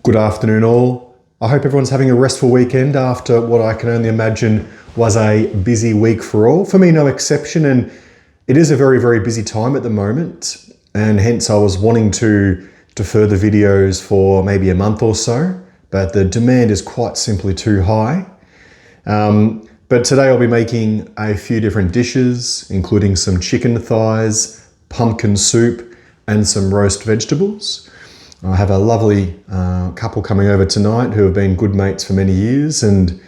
Good afternoon all. I hope everyone's having a restful weekend after what I can only imagine was a busy week for all. For me, no exception, and it is a very, very busy time at the moment, and hence I was wanting to defer the videos for maybe a month or so, but the demand is quite simply too high. But today I'll be making a few different dishes, including some chicken thighs, pumpkin soup, and some roast vegetables. I have a lovely couple coming over tonight who have been good mates for many years, and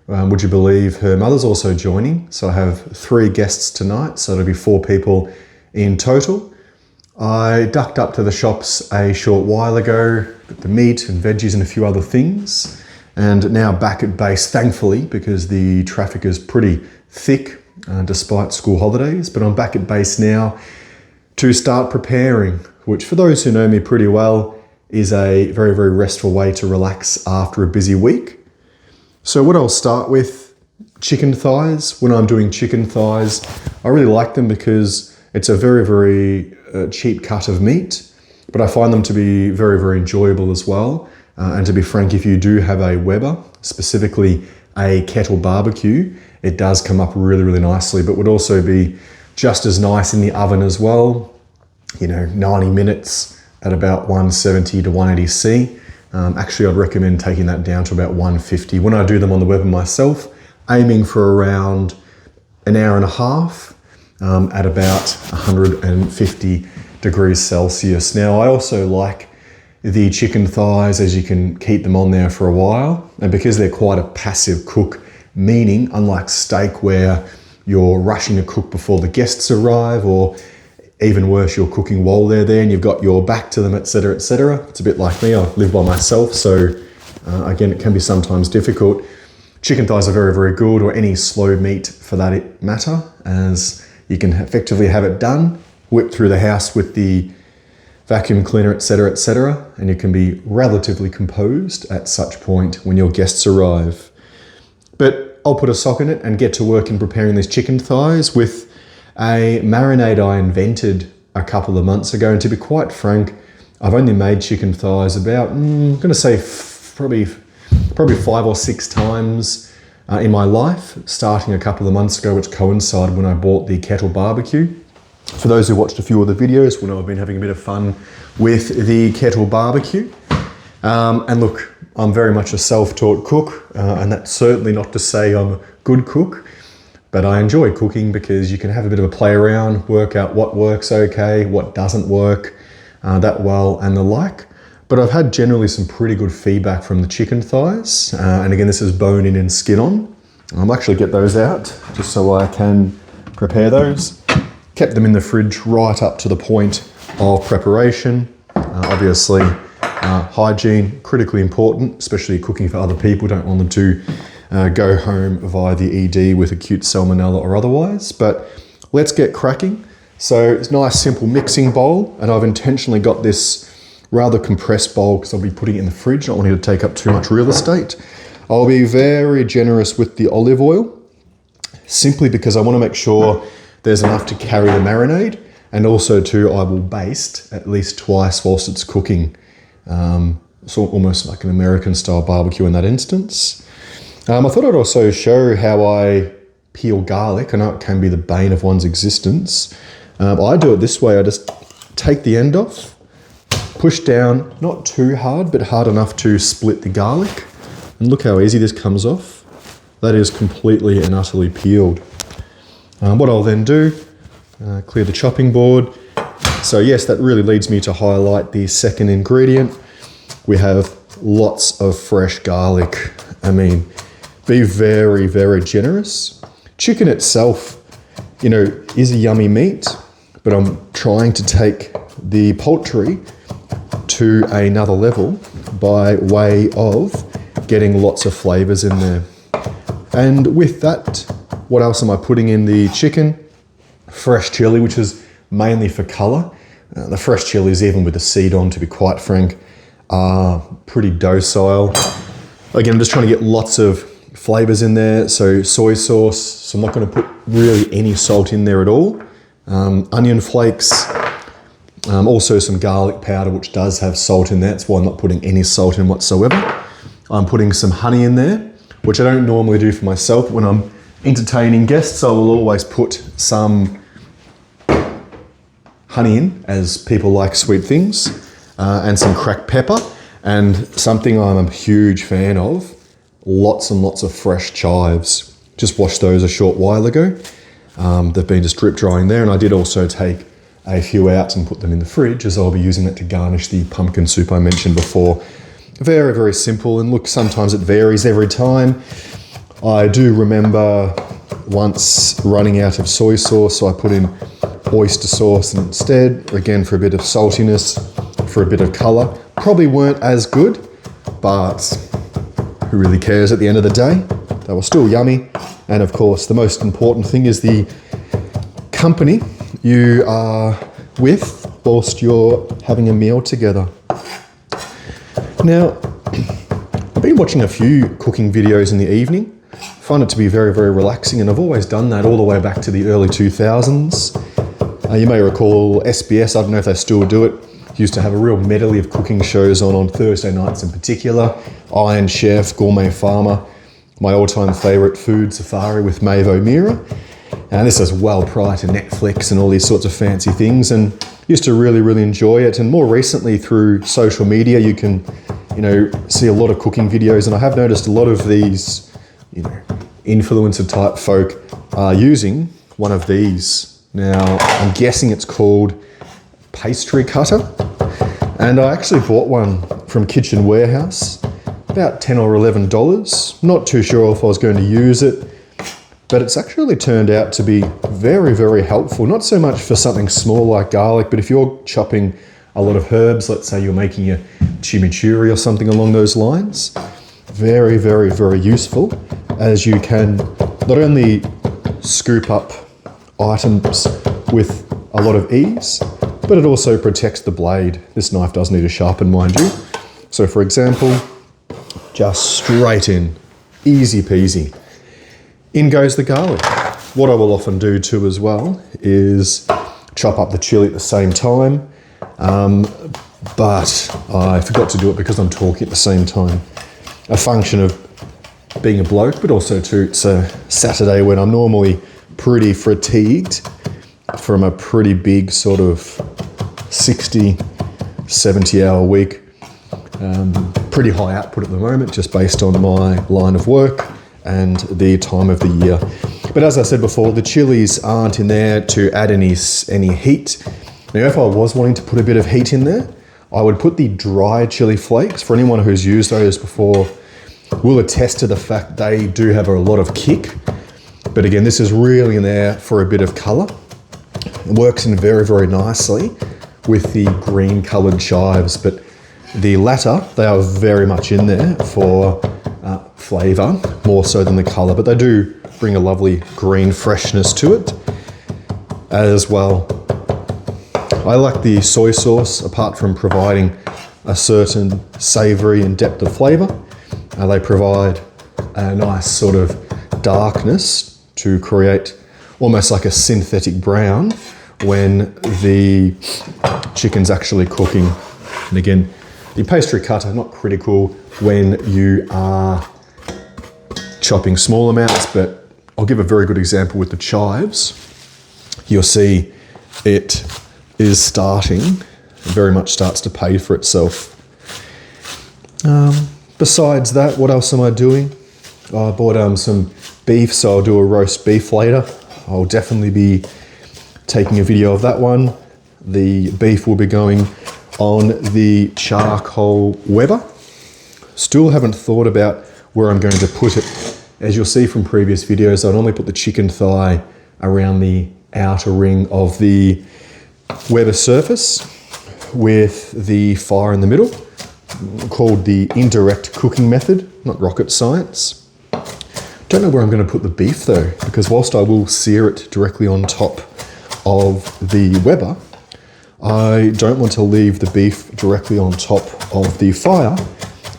would you believe her mother's also joining? So I have 3 guests tonight, so it'll be 4 people in total. I ducked up to the shops a short while ago, got the meat and veggies and a few other things, and now back at base, thankfully, because the traffic is pretty thick despite school holidays. But I'm back at base now to start preparing, which for those who know me pretty well is a very, very restful way to relax after a busy week. So what I'll start with, chicken thighs. When I'm doing chicken thighs, I really like them because it's a very, very cheap cut of meat, but I find them to be very, very enjoyable as well. And to be frank, if you do have a Weber, specifically a kettle barbecue, it does come up really, really nicely, but would also be just as nice in the oven as well. 90 minutes at about 170 to 180 C. Actually, I'd recommend taking that down to about 150. When I do them on the Weber myself, aiming for around an hour and a half at about 150 degrees Celsius. Now, I also like the chicken thighs as you can keep them on there for a while. And because they're quite a passive cook, meaning unlike steak where you're rushing to cook before the guests arrive, or even worse, you're cooking while they're there and you've got your back to them, etc., etc. It's a bit like me, I live by myself, so again, it can be sometimes difficult. Chicken thighs are very, very good, or any slow meat for that matter, as you can effectively have it done, whipped through the house with the vacuum cleaner, etc., etc., and you can be relatively composed at such point when your guests arrive. But I'll put a sock in it and get to work in preparing these chicken thighs with a marinade I invented a couple of months ago. And to be quite frank, I've only made chicken thighs about, I'm going to say probably 5 or 6 times in my life, starting a couple of months ago, which coincided when I bought the kettle barbecue. For those who watched a few of the videos will know I've been having a bit of fun with the kettle barbecue. And look, I'm very much a self-taught cook, and that's certainly not to say I'm a good cook, but I enjoy cooking because you can have a bit of a play around, work out what works okay, what doesn't work that well, and the like. But I've had generally some pretty good feedback from the chicken thighs. And again, this is bone in and skin on. I'll actually get those out just so I can prepare those. Kept them in the fridge right up to the point of preparation. Obviously, hygiene, critically important, especially cooking for other people. Don't want them to go home via the ED with acute salmonella or otherwise. But let's get cracking. So it's a nice simple mixing bowl, and I've intentionally got this rather compressed bowl because I'll be putting it in the fridge, not wanting to take up too much real estate. I'll be very generous with the olive oil, simply because I want to make sure there's enough to carry the marinade, and also too, I will baste at least twice whilst it's cooking. So almost like an American style barbecue in that instance. I thought I'd also show how I peel garlic. I know it can be the bane of one's existence. I do it this way. I just take the end off, push down, not too hard, but hard enough to split the garlic. And look how easy this comes off. That is completely and utterly peeled. What I'll then do, clear the chopping board. So yes, that really leads me to highlight the second ingredient. We have lots of fresh garlic. I mean, be very, very generous. Chicken itself, is a yummy meat, but I'm trying to take the poultry to another level by way of getting lots of flavors in there. And with that, what else am I putting in the chicken? Fresh chili, which is mainly for color. The fresh chilies, even with the seed on, to be quite frank, are pretty docile. Again, I'm just trying to get lots of flavors in there. So soy sauce, so I'm not going to put really any salt in there at all. Onion flakes, Also some garlic powder, which does have salt in there. That's why I'm not putting any salt in whatsoever. I'm putting some honey in there, which I don't normally do for myself. When I'm entertaining guests, I will always put some honey in, as people like sweet things, and some cracked pepper. And something I'm a huge fan of, lots and lots of fresh chives. Just washed those a short while ago. They've been just drip drying there, and I did also take a few out and put them in the fridge, as I'll be using it to garnish the pumpkin soup I mentioned before. Very, very simple, and look, sometimes it varies every time. I do remember once running out of soy sauce, so I put in oyster sauce instead, again for a bit of saltiness, for a bit of colour. Probably weren't as good, but who really cares at the end of the day? They were still yummy, and of course the most important thing is the company you are with whilst you're having a meal together. Now, I've been watching a few cooking videos in the evening. I find it to be very, very relaxing, and I've always done that all the way back to the early 2000s. You may recall SBS, I don't know if they still do it, used to have a real medley of cooking shows on Thursday nights in particular. Iron Chef, Gourmet Farmer, my all-time favourite Food Safari with Maeve O'Meara. And this is well prior to Netflix and all these sorts of fancy things, and used to really, really enjoy it. And more recently through social media, you can, see a lot of cooking videos, and I have noticed a lot of these, influencer type folk are using one of these. Now, I'm guessing it's called pastry cutter, and I actually bought one from Kitchen Warehouse, about $10 or $11. Not too sure if I was going to use it, but it's actually turned out to be very, very helpful. Not so much for something small like garlic, but if you're chopping a lot of herbs, let's say you're making a chimichurri or something along those lines, very, very, very useful, as you can not only scoop up items with a lot of ease, but it also protects the blade. This knife does need a sharpen, mind you. So for example, just straight in, easy peasy. In goes the garlic. What I will often do too as well is chop up the chili at the same time, but I forgot to do it because I'm talking at the same time. A function of being a bloke, but also too, it's a Saturday when I'm normally pretty fatigued from a pretty big sort of 60, 70 hour week. Pretty high output at the moment, just based on my line of work and the time of the year. But as I said before, the chilies aren't in there to add any heat. Now, if I was wanting to put a bit of heat in there, I would put the dry chili flakes. For anyone who's used those before will attest to the fact they do have a lot of kick. But again, this is really in there for a bit of colour. It works in very, very nicely with the green coloured chives, but the latter, they are very much in there for flavour, more so than the colour, but they do bring a lovely green freshness to it as well. I like the soy sauce, apart from providing a certain savoury and depth of flavour. They provide a nice sort of darkness to create almost like a synthetic brown when the chicken's actually cooking. And again, the pastry cutter, not critical when you are chopping small amounts, but I'll give a very good example with the chives. You'll see it is very much starts to pay for itself. Besides that, what else am I doing? I bought some beef, so I'll do a roast beef later. I'll definitely be taking a video of that one. The beef will be going on the charcoal Weber. Still haven't thought about where I'm going to put it. As you'll see from previous videos, I normally put the chicken thigh around the outer ring of the Weber surface with the fire in the middle, called the indirect cooking method, not rocket science. Don't know where I'm going to put the beef though, because whilst I will sear it directly on top of the Weber, I don't want to leave the beef directly on top of the fire,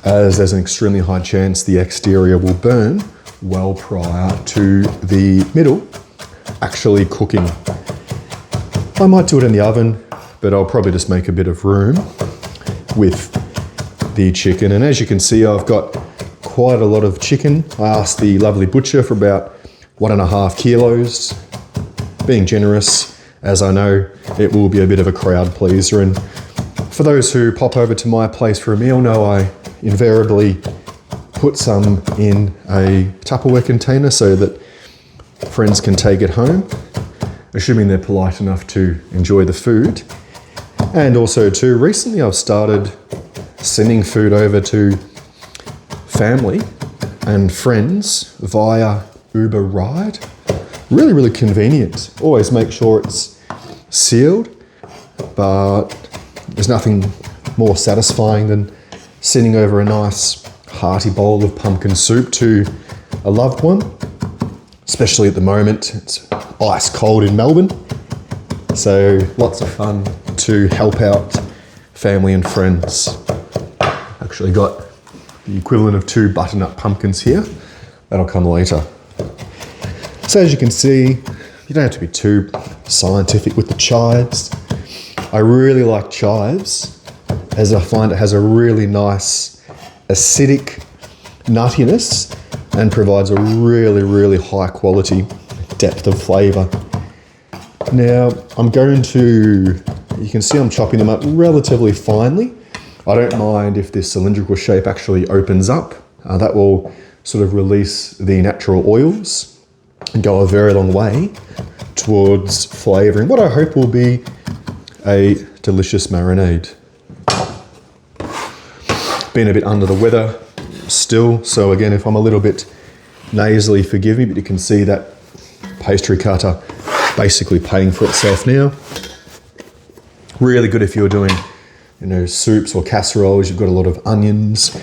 as there's an extremely high chance the exterior will burn well prior to the middle actually cooking. I might do it in the oven, but I'll probably just make a bit of room with the chicken. And as you can see, I've got quite a lot of chicken. I asked the lovely butcher for about 1.5 kilos. Being generous, as I know, it will be a bit of a crowd pleaser. And for those who pop over to my place for a meal know I invariably put some in a Tupperware container so that friends can take it home, assuming they're polite enough to enjoy the food. And also too, recently I've started sending food over to family and friends via Uber Ride. Really, really convenient. Always make sure it's sealed, but there's nothing more satisfying than sending over a nice hearty bowl of pumpkin soup to a loved one. Especially at the moment, it's ice cold in Melbourne. So lots of fun to help out family and friends. Actually got the equivalent of 2 butternut pumpkins here. That'll come later. So as you can see, you don't have to be too scientific with the chives. I really like chives as I find it has a really nice acidic nuttiness and provides a really, really high quality depth of flavour. Now I'm going to, you can see I'm chopping them up relatively finely. I don't mind if this cylindrical shape actually opens up. That will sort of release the natural oils and go a very long way towards flavouring what I hope will be a delicious marinade. Been a bit under the weather still, so again, if I'm a little bit nasally, forgive me, but you can see that pastry cutter basically paying for itself now. Really good if you're doing, soups or casseroles, you've got a lot of onions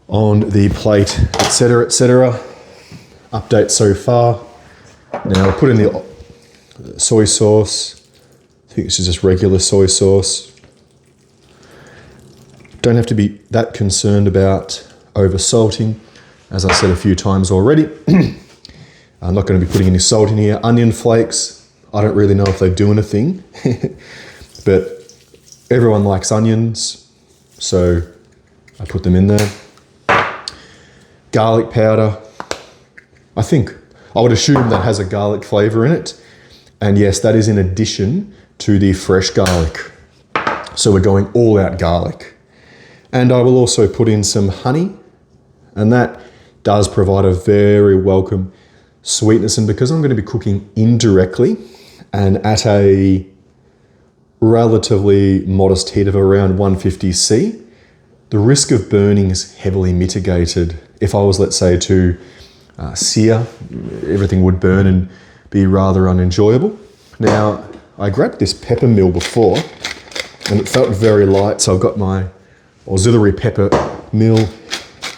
on the plate, etc., etc. Update so far. Now I'll put in the soy sauce. I think this is just regular soy sauce. Don't have to be that concerned about over salting. As I said a few times already, I'm not going to be putting any salt in here. Onion flakes, I don't really know if they do anything, but everyone likes onions, so I put them in there. Garlic powder, I think, I would assume that has a garlic flavour in it. And yes, that is in addition to the fresh garlic. So we're going all out garlic. And I will also put in some honey, and that does provide a very welcome sweetness. And because I'm going to be cooking indirectly and at a relatively modest heat of around 150°C, the risk of burning is heavily mitigated. If I was, let's say, to sear, everything would burn and be rather unenjoyable. Now, I grabbed this pepper mill before and it felt very light, so I've got my auxiliary pepper mill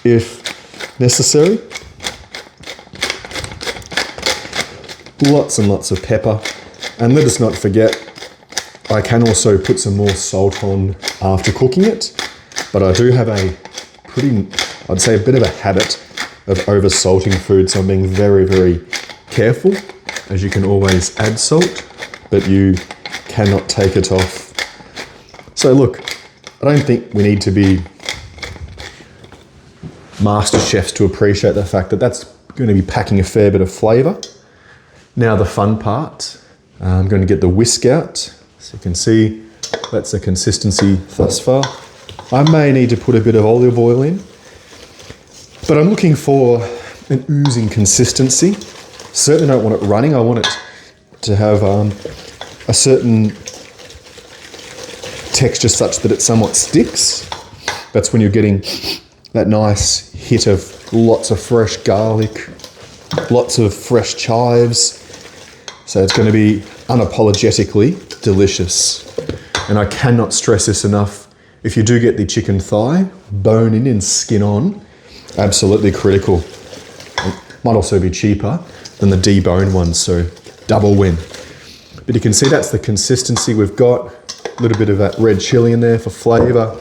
if necessary. Lots and lots of pepper. And let us not forget, I can also put some more salt on after cooking it, but I do have a pretty, I'd say a bit of a habit of over salting food, so I'm being very, very careful, as you can always add salt, but you cannot take it off. So look, I don't think we need to be master chefs to appreciate the fact that that's going to be packing a fair bit of flavour. Now the fun part, I'm going to get the whisk out. So you can see that's the consistency thus far. I may need to put a bit of olive oil in, but I'm looking for an oozing consistency. Certainly don't want it running. I want it to have a certain texture such that it somewhat sticks. That's when you're getting that nice hit of lots of fresh garlic, lots of fresh chives. So it's going to be unapologetically delicious. And I cannot stress this enough. If you do get the chicken thigh, bone in and skin on, absolutely critical. It might also be cheaper than the deboned ones, so double win. But you can see that's the consistency we've got. A little bit of that red chili in there for flavour.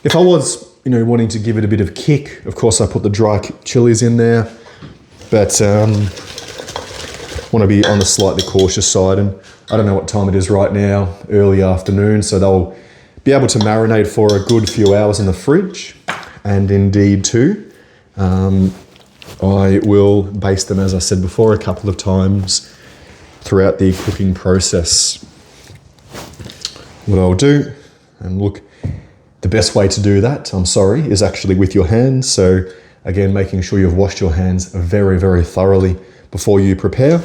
If I was, wanting to give it a bit of kick, of course I put the dry chilies in there. But want to be on the slightly cautious side. And I don't know what time it is right now, early afternoon, so they'll be able to marinate for a good few hours in the fridge. And indeed too, I will baste them, as I said before, a couple of times throughout the cooking process. What I'll do, and look, the best way to do that, is actually with your hands. So again, making sure you've washed your hands very, very thoroughly before you prepare,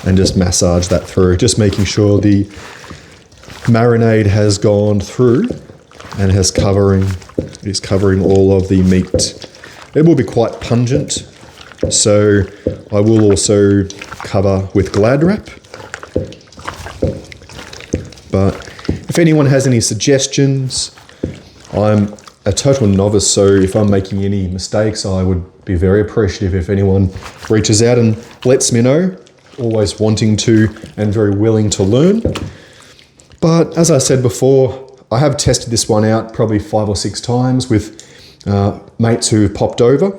and just massage that through, just making sure the marinade has gone through and is covering all of the meat. It will be quite pungent, so I will also cover with Glad wrap. But if anyone has any suggestions, I'm a total novice, so if I'm making any mistakes, I would be very appreciative if anyone reaches out and lets me know. Always wanting to and very willing to learn. But as I said before, I have tested this one out probably 5 or 6 times with mates who have popped over.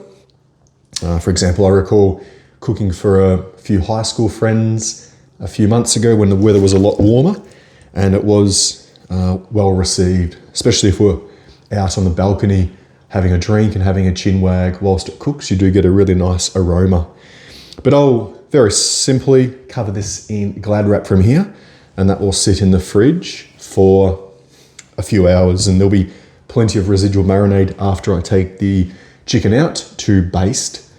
For example, I recall cooking for a few high school friends a few months ago when the weather was a lot warmer, and it was well received, especially if we're out on the balcony having a drink and having a chin wag whilst it cooks. You do get a really nice aroma. But I'll very simply cover this in Glad wrap from here, and that will sit in the fridge for a few hours, and there'll be plenty of residual marinade after I take the chicken out to baste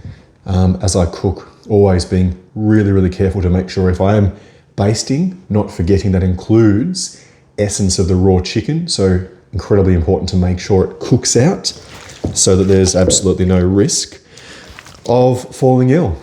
as I cook, always being really, really careful to make sure if I am basting, not forgetting that includes essence of the raw chicken. So incredibly important to make sure it cooks out so that there's absolutely no risk of falling ill.